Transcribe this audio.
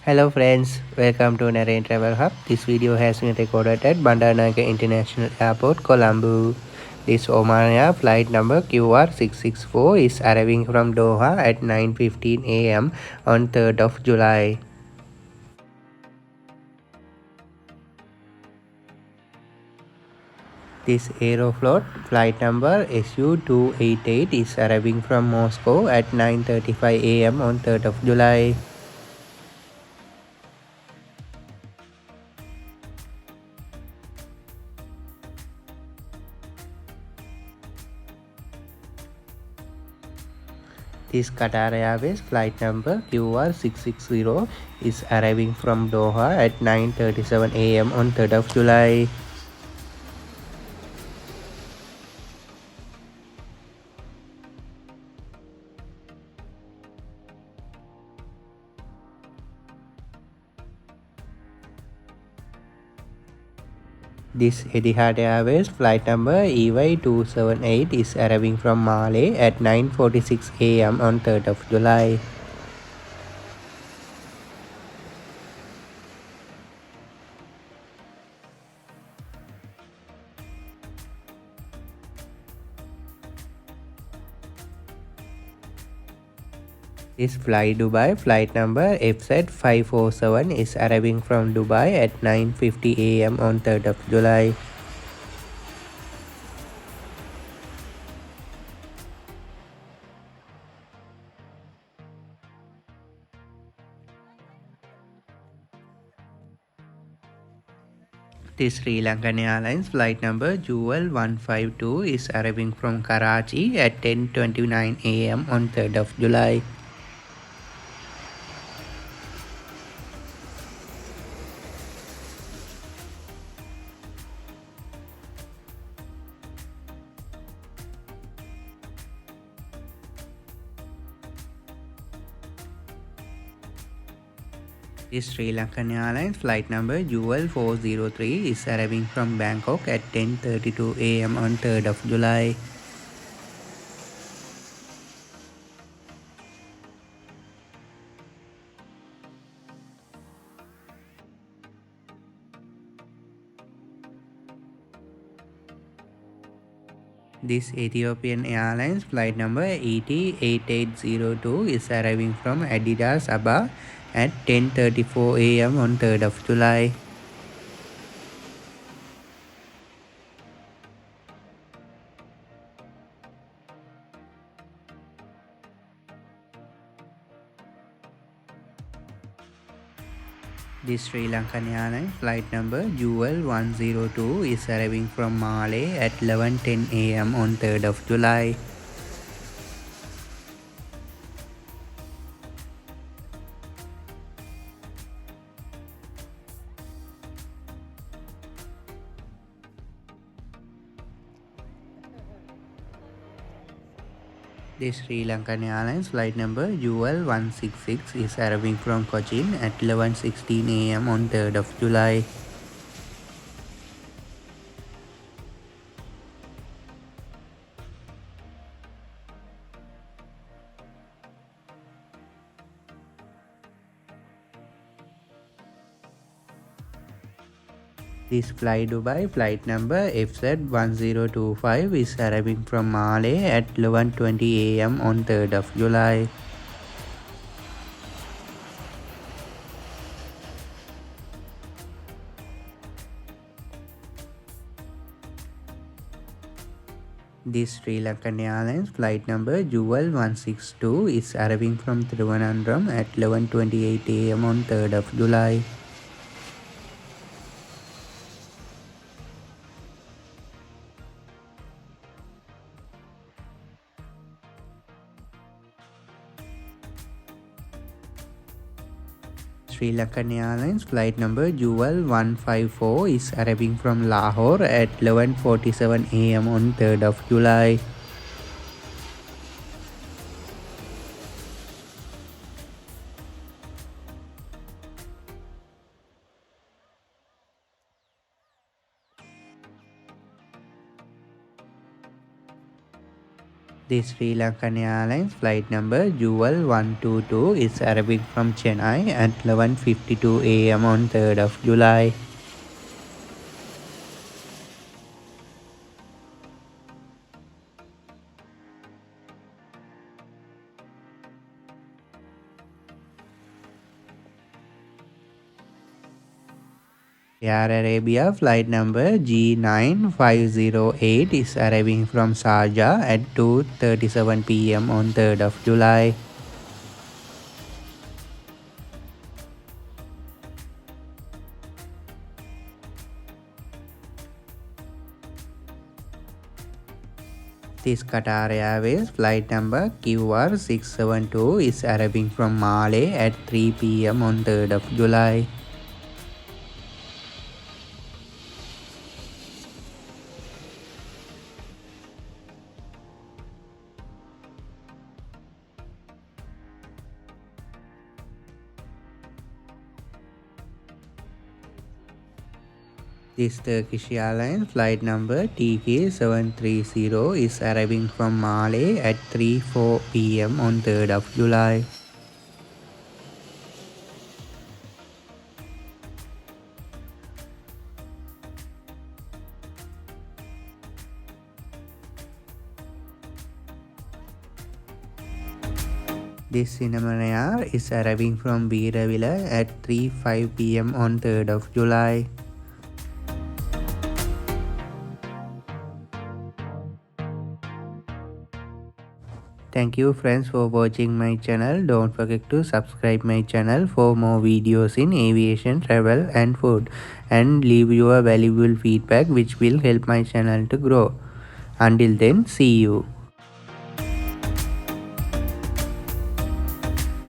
Hello friends, welcome to Narentravelhub. This video has been recorded at Bandaranaike International Airport, Colombo. This Oman Air flight number QR664 is arriving from Doha at 9:15 am on 3rd of July. This Aeroflot flight number SU288 is arriving from Moscow at 9:35 am on 3rd of July. This Qatar Airways flight number QR660 is arriving from Doha at 9:37 am on 3rd of July. This Etihad Airways flight number EY278 is arriving from Male at 9:46 am on 3rd of July. This Flydubai flight number FZ547 is arriving from Dubai at 9:50 am on 3rd of July. This Sri Lankan Airlines flight number JUL152 is arriving from Karachi at 10:29 am on 3rd of July. This Sri Lankan Airlines flight number JUL403 is arriving from Bangkok at 10:32 am on 3rd of July. This Ethiopian Airlines flight number ET8802 is arriving from Addis Ababa at 10:34 am on 3rd of July. This Sri Lankan Airlines flight number JUL102 is arriving from Male at 11:10 am on 3rd of July. This Sri Lankan Airlines flight number JUL166 is arriving from Cochin at 11:16 am on 3rd of July. This Flydubai flight number FZ1025 is arriving from Male at 11:20 am on 3rd of July. This Sri Lankan Airlines flight number JUL162 is arriving from Thiruvananthapuram at 11:28 am on 3rd of July. Sri Lankan Airlines flight number JUL154 is arriving from Lahore at 11:47 am on 3rd of July. The Sri Lankan Airlines flight number Jewel 122 is arriving from Chennai at 11:52 a.m. on 3rd of July. Air Arabia flight number G9508 is arriving from Sharjah at 2:37 p.m. on 3rd of July. This Qatar Airways flight number QR672 is arriving from Malé at 3 p.m. on 3rd of July. This Turkish Airlines flight number TK730 is arriving from Malé at 3:04 p.m. on 3rd of July. This Cinnamon Air is arriving from Beeravilla at 3:05 p.m. on 3rd of July. Thank you friends for watching my channel. Don't forget to subscribe my channel for more videos in aviation, travel and food, and leave your valuable feedback which will help my channel to grow. Until then, see you.